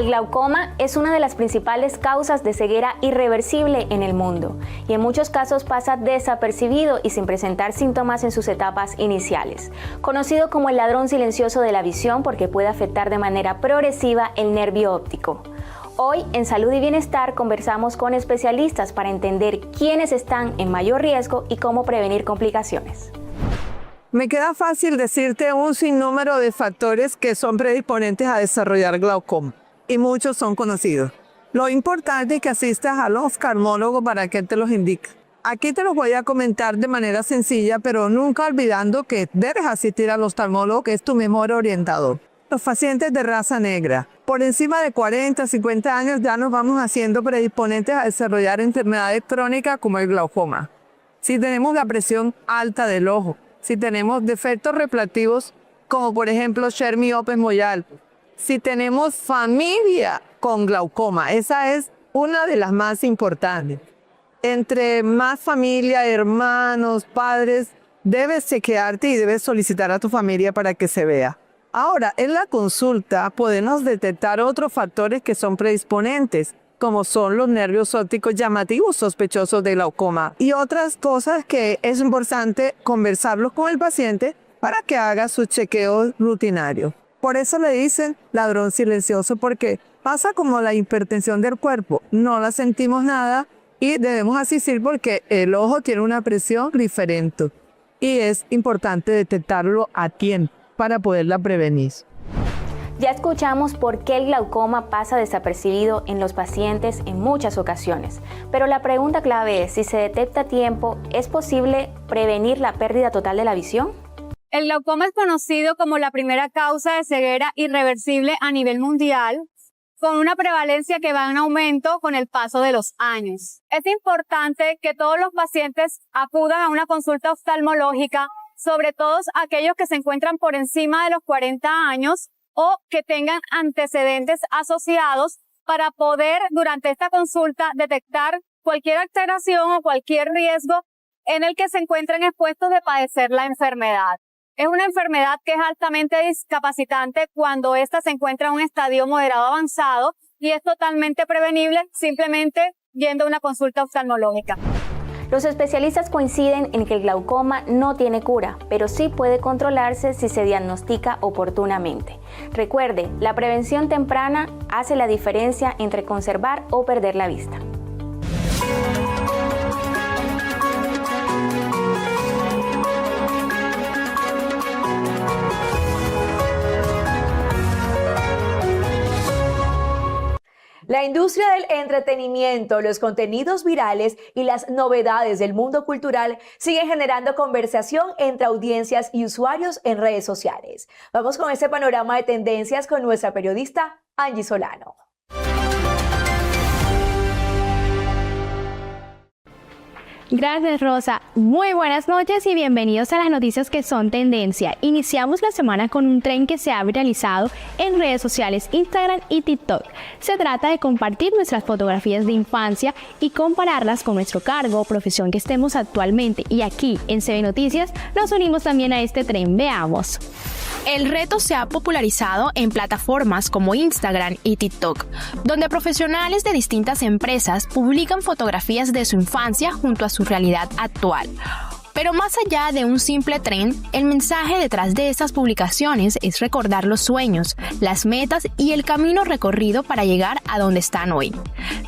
El glaucoma es una de las principales causas de ceguera irreversible en el mundo y en muchos casos pasa desapercibido y sin presentar síntomas en sus etapas iniciales. Conocido como el ladrón silencioso de la visión porque puede afectar de manera progresiva el nervio óptico. Hoy en Salud y Bienestar conversamos con especialistas para entender quiénes están en mayor riesgo y cómo prevenir complicaciones. Me queda fácil decirte un sinnúmero de factores que son predisponentes a desarrollar glaucoma. Y muchos son conocidos. Lo importante es que asistas al oftalmólogo para que te los indique. Aquí te los voy a comentar de manera sencilla, pero nunca olvidando que debes asistir al oftalmólogo, que es tu mejor orientador. Los pacientes de raza negra, por encima de 40, 50 años ya nos vamos haciendo predisponentes a desarrollar enfermedades crónicas como el glaucoma. Si tenemos la presión alta del ojo, si tenemos defectos refractivos como por ejemplo ser miopes muy altos, si tenemos familia con glaucoma, esa es una de las más importantes. Entre más familia, hermanos, padres, debes chequearte y debes solicitar a tu familia para que se vea. Ahora, en la consulta podemos detectar otros factores que son predisponentes, como son los nervios ópticos llamativos sospechosos de glaucoma y otras cosas que es importante conversarlos con el paciente para que haga su chequeo rutinario. Por eso le dicen ladrón silencioso, porque pasa como la hipertensión del cuerpo. No la sentimos nada y debemos asistir porque el ojo tiene una presión diferente. Y es importante detectarlo a tiempo para poderla prevenir. Ya escuchamos por qué el glaucoma pasa desapercibido en los pacientes en muchas ocasiones. Pero la pregunta clave es, si se detecta a tiempo, ¿es posible prevenir la pérdida total de la visión? El glaucoma es conocido como la primera causa de ceguera irreversible a nivel mundial, con una prevalencia que va en aumento con el paso de los años. Es importante que todos los pacientes acudan a una consulta oftalmológica, sobre todo aquellos que se encuentran por encima de los 40 años o que tengan antecedentes asociados, para poder durante esta consulta detectar cualquier alteración o cualquier riesgo en el que se encuentren expuestos de padecer la enfermedad. Es una enfermedad que es altamente discapacitante cuando ésta se encuentra en un estadio moderado avanzado y es totalmente prevenible simplemente yendo a una consulta oftalmológica. Los especialistas coinciden en que el glaucoma no tiene cura, pero sí puede controlarse si se diagnostica oportunamente. Recuerde, la prevención temprana hace la diferencia entre conservar o perder la vista. La industria del entretenimiento, los contenidos virales y las novedades del mundo cultural siguen generando conversación entre audiencias y usuarios en redes sociales. Vamos con este panorama de tendencias con nuestra periodista Angie Solano. Gracias, Rosa. Muy buenas noches y bienvenidos a las noticias que son tendencia. Iniciamos la semana con un tren que se ha viralizado en redes sociales, Instagram y TikTok. Se trata de compartir nuestras fotografías de infancia y compararlas con nuestro cargo o profesión que estemos actualmente. Y aquí, en CB Noticias, nos unimos también a este tren. Veamos. El reto se ha popularizado en plataformas como Instagram y TikTok, donde profesionales de distintas empresas publican fotografías de su infancia junto a su realidad actual. Pero más allá de un simple trend, el mensaje detrás de estas publicaciones es recordar los sueños, las metas y el camino recorrido para llegar a donde están hoy.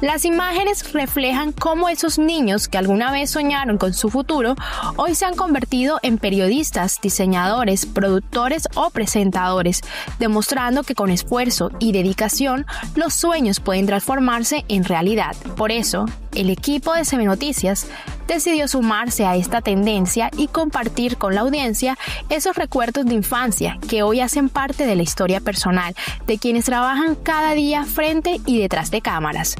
Las imágenes reflejan cómo esos niños que alguna vez soñaron con su futuro, hoy se han convertido en periodistas, diseñadores, productores o presentadores, demostrando que con esfuerzo y dedicación, los sueños pueden transformarse en realidad. Por eso, el equipo de CB Noticias decidió sumarse a esta tendencia y compartir con la audiencia esos recuerdos de infancia que hoy hacen parte de la historia personal de quienes trabajan cada día frente y detrás de cámaras.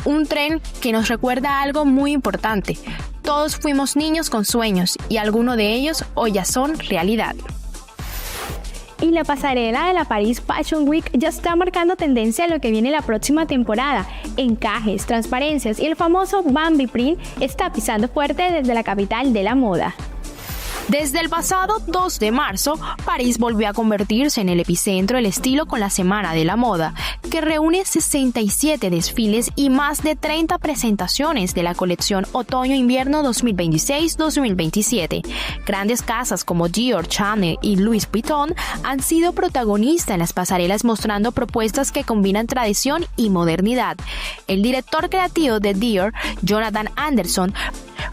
Un tren que nos recuerda algo muy importante. Todos fuimos niños con sueños y algunos de ellos hoy ya son realidad. Y la pasarela de la Paris Fashion Week ya está marcando tendencia a lo que viene la próxima temporada. Encajes, transparencias y el famoso Bambi Print está pisando fuerte desde la capital de la moda. Desde el pasado 2 de marzo, París volvió a convertirse en el epicentro del estilo con la Semana de la Moda, que reúne 67 desfiles y más de 30 presentaciones de la colección Otoño-Invierno 2026-2027. Grandes casas como Dior, Chanel y Louis Vuitton han sido protagonistas en las pasarelas mostrando propuestas que combinan tradición y modernidad. El director creativo de Dior, Jonathan Anderson,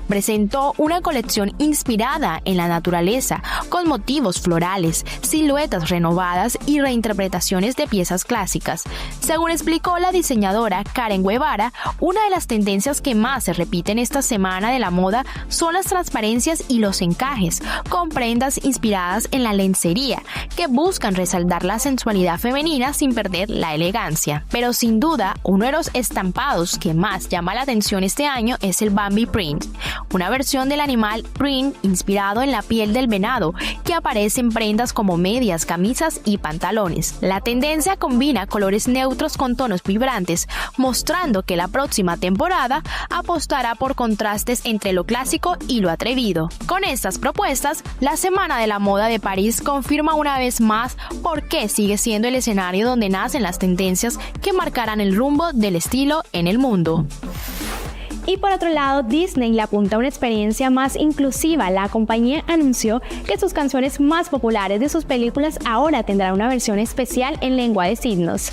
presentó una colección inspirada en la naturaleza, con motivos florales, siluetas renovadas y reinterpretaciones de piezas clásicas. Según explicó la diseñadora Karen Guevara, una de las tendencias que más se repiten esta semana de la moda son las transparencias y los encajes, con prendas inspiradas en la lencería, que buscan resaltar la sensualidad femenina sin perder la elegancia. Pero sin duda, uno de los estampados que más llama la atención este año es el Bambi Print, una versión del animal print inspirado en la piel del venado que aparece en prendas como medias, camisas y pantalones. La tendencia combina colores neutros con tonos vibrantes, mostrando que la próxima temporada apostará por contrastes entre lo clásico y lo atrevido. Con estas propuestas, la Semana de la Moda de París confirma una vez más por qué sigue siendo el escenario donde nacen las tendencias que marcarán el rumbo del estilo en el mundo. Y por otro lado, Disney le apunta a una experiencia más inclusiva. La compañía anunció que sus canciones más populares de sus películas ahora tendrán una versión especial en lengua de signos.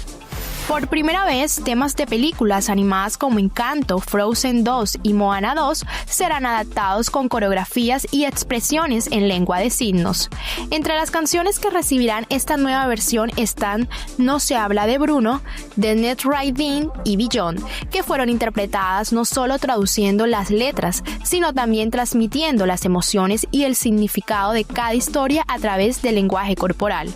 Por primera vez, temas de películas animadas como Encanto, Frozen 2 y Moana 2 serán adaptados con coreografías y expresiones en lengua de signos. Entre las canciones que recibirán esta nueva versión están No se habla de Bruno, The Net Riding y Beyond, que fueron interpretadas no solo traduciendo las letras, sino también transmitiendo las emociones y el significado de cada historia a través del lenguaje corporal.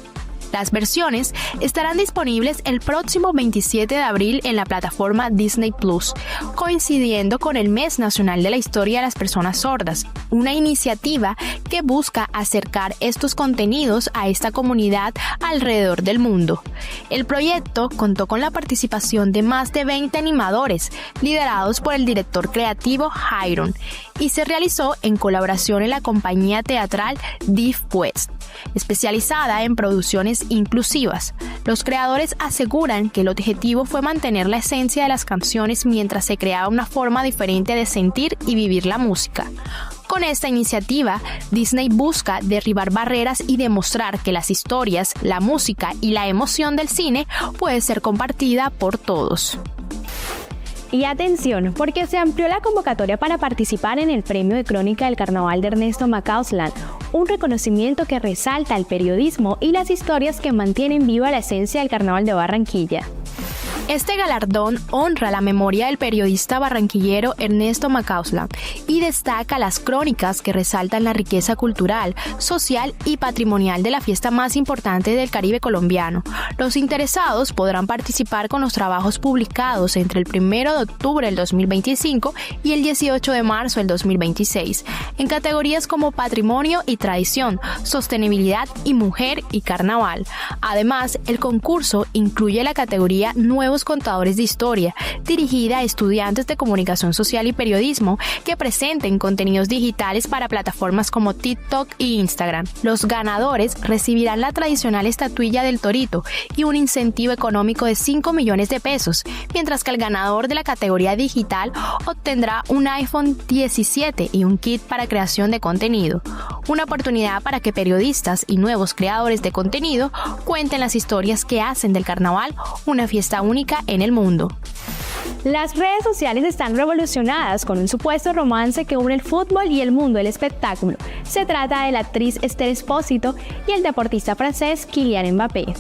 Las versiones estarán disponibles el próximo 27 de abril en la plataforma Disney Plus, coincidiendo con el Mes Nacional de la Historia de las Personas Sordas, una iniciativa que busca acercar estos contenidos a esta comunidad alrededor del mundo. El proyecto contó con la participación de más de 20 animadores, liderados por el director creativo Jairon, y se realizó en colaboración en la compañía teatral Deaf West, especializada en producciones inclusivas. Los creadores aseguran que el objetivo fue mantener la esencia de las canciones mientras se creaba una forma diferente de sentir y vivir la música. Con esta iniciativa, Disney busca derribar barreras y demostrar que las historias, la música y la emoción del cine puede ser compartida por todos. Y atención, porque se amplió la convocatoria para participar en el Premio de Crónica del Carnaval de Ernesto Macausland, un reconocimiento que resalta el periodismo y las historias que mantienen viva la esencia del Carnaval de Barranquilla. Este galardón honra la memoria del periodista barranquillero Ernesto Macausland y destaca las crónicas que resaltan la riqueza cultural, social y patrimonial de la fiesta más importante del Caribe colombiano. Los interesados podrán participar con los trabajos publicados entre el 1 de octubre del 2025 y el 18 de marzo del 2026, en categorías como Patrimonio y Tradición, Sostenibilidad y Mujer y Carnaval. Además, el concurso incluye la categoría Nuevos Contadores de Historia, dirigida a estudiantes de comunicación social y periodismo que presenten contenidos digitales para plataformas como TikTok e Instagram. Los ganadores recibirán la tradicional estatuilla del Torito y un incentivo económico de 5 millones de pesos, mientras que el ganador de la categoría digital obtendrá un iPhone 17 y un kit para creación de contenido. Una oportunidad para que periodistas y nuevos creadores de contenido cuenten las historias que hacen del carnaval una fiesta única en el mundo. Las redes sociales están revolucionadas con un supuesto romance que une el fútbol y el mundo del espectáculo. Se trata de la actriz Esther Expósito y el deportista francés Kylian Mbappé.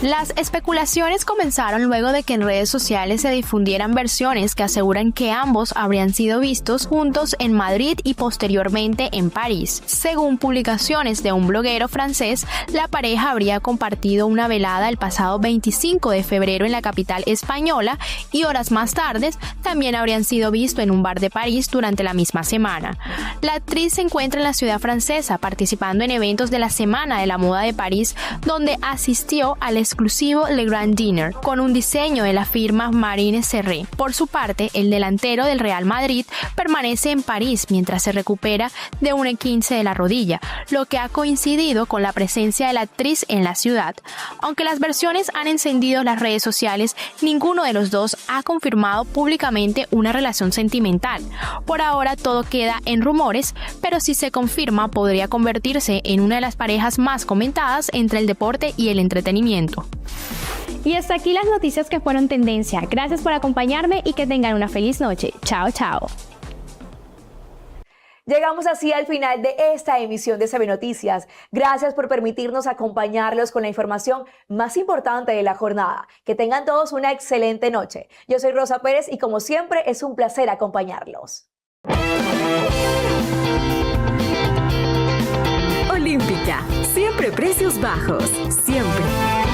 Las especulaciones comenzaron luego de que en redes sociales se difundieran versiones que aseguran que ambos habrían sido vistos juntos en Madrid y posteriormente en París. Según publicaciones de un bloguero francés, la pareja habría compartido una velada el pasado 25 de febrero en la capital española y horas más tarde también habrían sido vistos en un bar de París durante la misma semana. La actriz se encuentra en la ciudad francesa participando en eventos de la Semana de la Moda de París, donde asistió al exclusivo Le Grand Dinner, con un diseño de la firma Marine Serré. Por su parte, el delantero del Real Madrid permanece en París mientras se recupera de un esguince de la rodilla, lo que ha coincidido con la presencia de la actriz en la ciudad. Aunque las versiones han encendido las redes sociales, ninguno de los dos ha confirmado públicamente una relación sentimental. Por ahora todo queda en rumores, pero si se confirma podría convertirse en una de las parejas más comentadas entre el deporte y el entretenimiento. Y hasta aquí las noticias que fueron tendencia. Gracias por acompañarme y que tengan una feliz noche. Chao, chao. Llegamos así al final de esta emisión de CB Noticias. Gracias por permitirnos acompañarlos con la información más importante de la jornada. Que tengan todos una excelente noche. Yo soy Rosa Pérez y como siempre es un placer acompañarlos. Olímpica, siempre precios bajos, siempre.